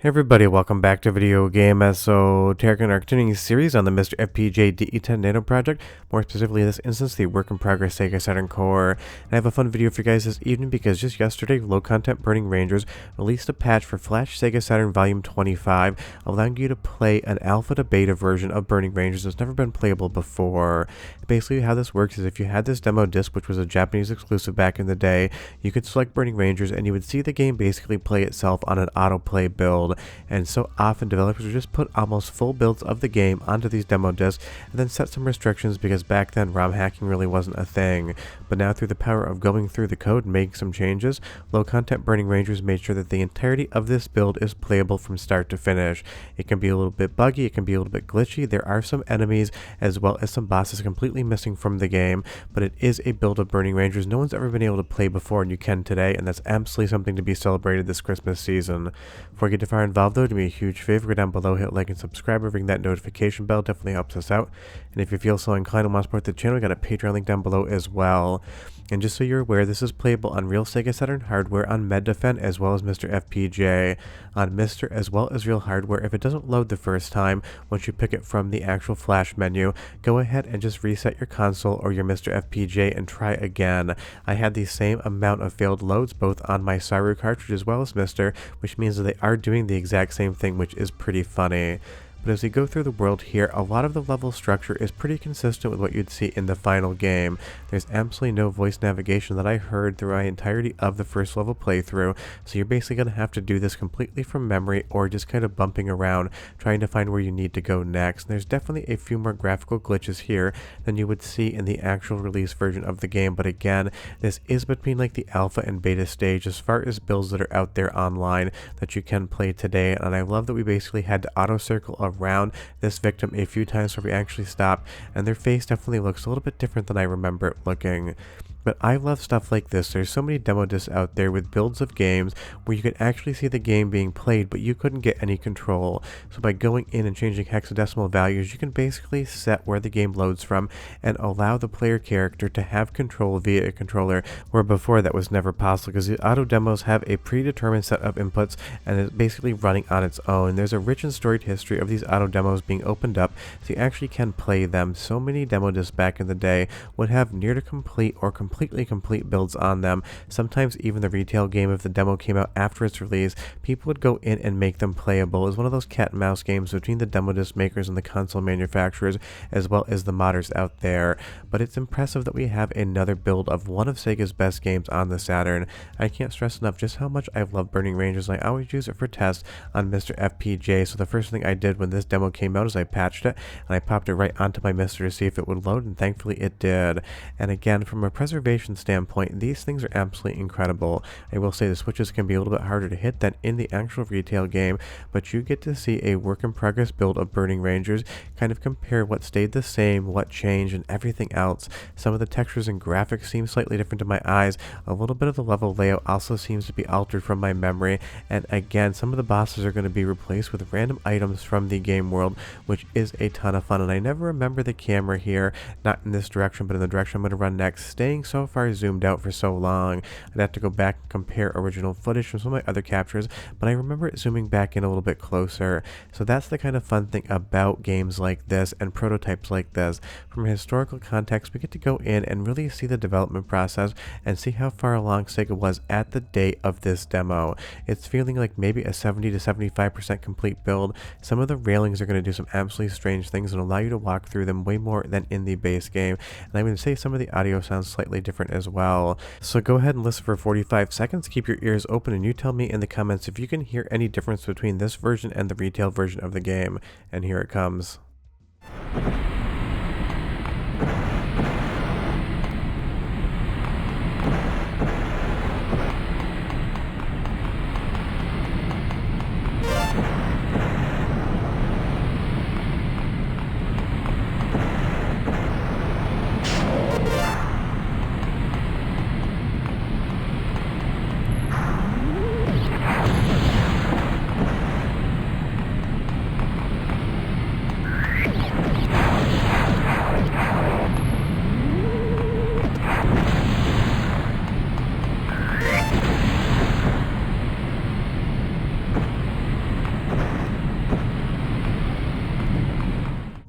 Hey everybody, welcome back to Video Game Esoteric and our continuing series on the MiSTer FPGA DE10 Nano project, more specifically in this instance, the work-in-progress Sega Saturn core. And I have a fun video for you guys this evening because just yesterday, low-content Burning Rangers released a patch for Flash Sega Saturn Volume 25, allowing you to play an alpha to beta version of Burning Rangers that's never been playable before. Basically, how this works is if you had this demo disc, which was a Japanese exclusive back in the day, you could select Burning Rangers and you would see the game basically play itself on an autoplay build. And so often developers would just put almost full builds of the game onto these demo discs and then set some restrictions because back then ROM hacking really wasn't a thing. But now through the power of going through the code and making some changes, low content Burning Rangers made sure that the entirety of this build is playable from start to finish. It can be a little bit buggy, it can be a little bit glitchy, there are some enemies as well as some bosses completely missing from the game, but it is a build of Burning Rangers no one's ever been able to play before and you can today, and that's absolutely something to be celebrated this Christmas season. Before I get too far involved though, do me a huge favor, go down below, hit like and subscribe, ring that notification bell, definitely helps us out. And if you feel so inclined and want to support the channel, we got a Patreon link down below as well. And just so you're aware, this is playable on real Sega Saturn hardware, on Mendafen as well as MiSTer FPGA, on MiSTer as well as real hardware. If it doesn't load the first time, once you pick it from the actual flash menu, go ahead and just reset your console or your MiSTer FPGA and try again. I had the same amount of failed loads both on my Saru cartridge as well as MiSTer, which means that they are doing the exact same thing, which is pretty funny. But as we go through the world here, a lot of the level structure is pretty consistent with what you'd see in the final game. There's absolutely no voice navigation that I heard through the entirety of the first level playthrough, so you're basically going to have to do this completely from memory or just kind of bumping around trying to find where you need to go next. And there's definitely a few more graphical glitches here than you would see in the actual release version of the game, but again, this is between like the alpha and beta stage as far as builds that are out there online that you can play today. And I love that we basically had to auto circle around this victim a few times before we actually stopped, and their face definitely looks a little bit different than I remember it looking. But I love stuff like this. There's so many demo discs out there with builds of games where you could actually see the game being played, but you couldn't get any control. So by going in and changing hexadecimal values, you can basically set where the game loads from and allow the player character to have control via a controller, where before that was never possible because the auto demos have a predetermined set of inputs and is basically running on its own. There's a rich and storied history of these auto demos being opened up so you actually can play them. So many demo discs back in the day would have near to complete or completely complete builds on them. Sometimes even the retail game, if the demo came out after its release, people would go in and make them playable. It was one of those cat and mouse games between the demo disc makers and the console manufacturers as well as the modders out there. But it's impressive that we have another build of one of Sega's best games on the Saturn. I can't stress enough just how much I've loved Burning Rangers, and I always use it for tests on MiSTer FPGA. So the first thing I did when this demo came out is I patched it and I popped it right onto my MiSTer to see if it would load, and thankfully it did. And again, from a preservation standpoint, these things are absolutely incredible. I will say the switches can be a little bit harder to hit than in the actual retail game, but you get to see a work-in-progress build of Burning Rangers, kind of compare what stayed the same, what changed, and everything else. Some of the textures and graphics seem slightly different to my eyes. A little bit of the level layout also seems to be altered from my memory, and again, some of the bosses are going to be replaced with random items from the game world, which is a ton of fun. And I never remember the camera here, not in this direction, but in the direction I'm going to run next, staying so far zoomed out for so long. I'd have to go back and compare original footage from some of my other captures, but I remember it zooming back in a little bit closer. So that's the kind of fun thing about games like this and prototypes like this. From a historical context, we get to go in and really see the development process and see how far along Sega was at the date of this demo. It's feeling like maybe a 70 to 75% complete build. Some of the railings are going to do some absolutely strange things and allow you to walk through them way more than in the base game. And I'm going to say some of the audio sounds slightly different as well. So go ahead and listen for 45 seconds, keep your ears open, and you tell me in the comments if you can hear any difference between this version and the retail version of the game. And here it comes.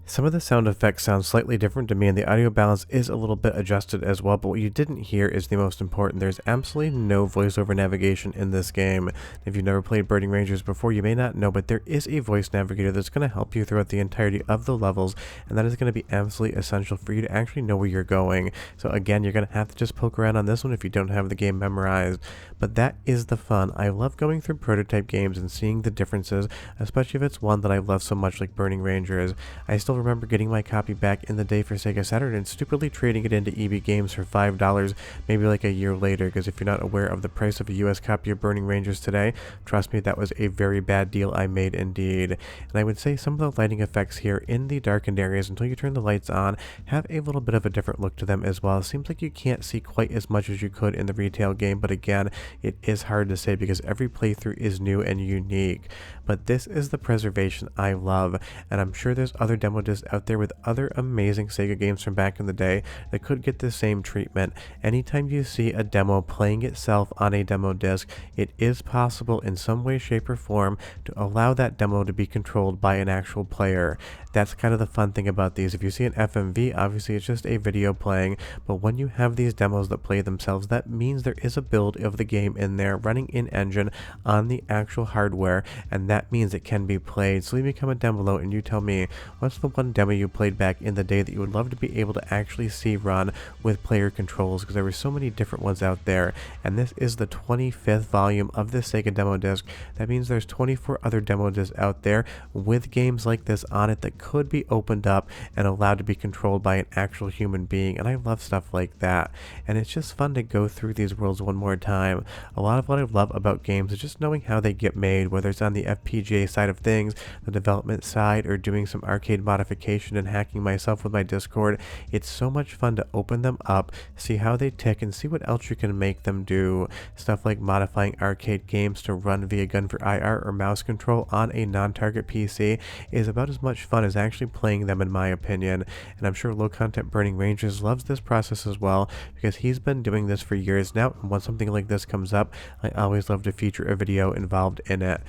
Some of the sound effects sound slightly different to me, and the audio balance is a little bit adjusted as well, but what you didn't hear is the most important. There's absolutely no voiceover navigation in this game. If you've never played Burning Rangers before, you may not know, but there is a voice navigator that's going to help you throughout the entirety of the levels, and that is going to be absolutely essential for you to actually know where you're going. So again, you're going to have to just poke around on this one if you don't have the game memorized. But that is the fun. I love going through prototype games and seeing the differences, especially if it's one that I love so much like Burning Rangers. I still remember getting my copy back in the day for Sega Saturn and stupidly trading it into EB Games for $5 maybe like a year later, because if you're not aware of the price of a US copy of Burning Rangers today, trust me, that was a very bad deal I made indeed. And I would say some of the lighting effects here in the darkened areas until you turn the lights on have a little bit of a different look to them as well. It seems like you can't see quite as much as you could in the retail game, but again, it is hard to say because every playthrough is new and unique. But this is the preservation I love, and I'm sure there's other demo discs out there with other amazing Sega games from back in the day that could get the same treatment. Anytime you see a demo playing itself on a demo disc, it is possible in some way, shape, or form to allow that demo to be controlled by an actual player. That's kind of the fun thing about these. If you see an FMV, obviously it's just a video playing, but when you have these demos that play themselves, that means there is a build of the game in there running in engine on the actual hardware, and that means it can be played. So leave me a comment down below and you tell me, what's the one demo you played back in the day that you would love to be able to actually see run with player controls, because there were so many different ones out there, and this is the 25th volume of the Sega demo disc. That means there's 24 other demo discs out there with games like this on it that could be opened up and allowed to be controlled by an actual human being, and I love stuff like that. And it's just fun to go through these worlds one more time. A lot of what I love about games is just knowing how they get made, whether it's on the FPGA side of things, the development side, or doing some arcade modification and hacking myself with my Discord. It's so much fun to open them up, see how they tick, and see what else you can make them do. Stuff like modifying arcade games to run via gun for IR or mouse control on a non-target PC is about as much fun as actually playing them, in my opinion. And I'm sure Low Content Burning Rangers loves this process as well, because he's been doing this for years now, and when something like this comes up, I always love to feature a video involved in it.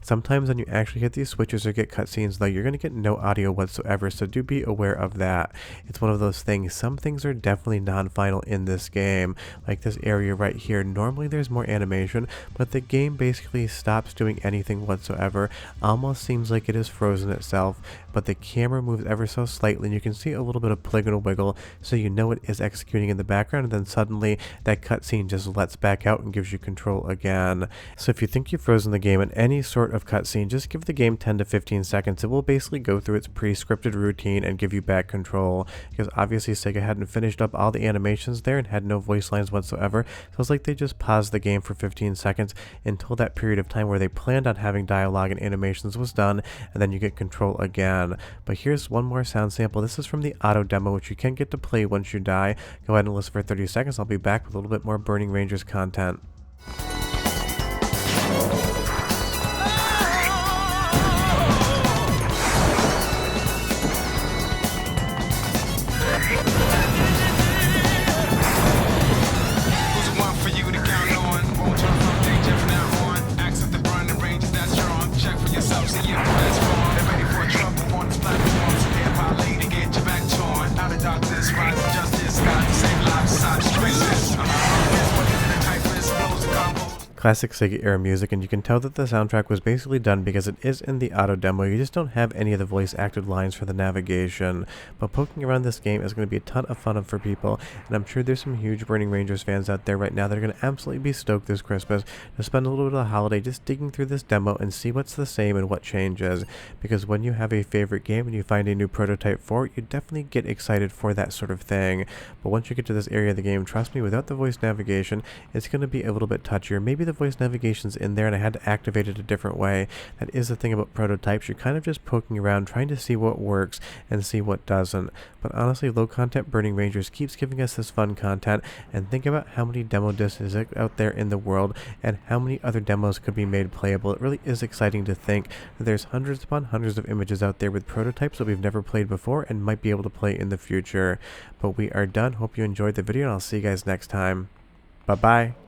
Sometimes when you actually hit these switches or get cutscenes, though, you're going to get no audio whatsoever, so do be aware of that. It's one of those things. Some things are definitely non-final in this game, like this area right here. Normally there's more animation, but the game basically stops doing anything whatsoever. Almost seems like it is frozen itself, but the camera moves ever so slightly, and you can see a little bit of polygonal wiggle, so you know it is executing in the background, and then suddenly that cutscene just lets back out and gives you control again. So if you think you've frozen the game in any sort of cutscene, just give the game 10 to 15 seconds. It will basically go through its pre-scripted routine and give you back control, because obviously Sega hadn't finished up all the animations there and had no voice lines whatsoever, so it's like they just paused the game for 15 seconds until that period of time where they planned on having dialogue and animations was done, and then you get control again. But here's one more sound sample. This is from the auto demo, which you can get to play once you die. Go ahead and listen for 30 seconds. I'll be back with a little bit more Burning Rangers content. Classic Sega era music, and you can tell that the soundtrack was basically done because it is in the auto demo. You just don't have any of the voice acted lines for the navigation, but poking around this game is going to be a ton of fun for people, and I'm sure there's some huge Burning Rangers fans out there right now that are going to absolutely be stoked this Christmas to spend a little bit of the holiday just digging through this demo and see what's the same and what changes, because when you have a favorite game and you find a new prototype for it, you definitely get excited for that sort of thing. But once you get to this area of the game, trust me, without the voice navigation, it's going to be a little bit touchier. Maybe the voice navigation's in there and I had to activate it a different way. That is the thing about prototypes. You're kind of just poking around trying to see what works and see what doesn't. But honestly, Low Content Burning Rangers keeps giving us this fun content, and think about how many demo discs is out there in the world and how many other demos could be made playable. It really is exciting to think that there's hundreds upon hundreds of images out there with prototypes that we've never played before and might be able to play in the future. But we are done. Hope you enjoyed the video, and I'll see you guys next time. Bye-bye.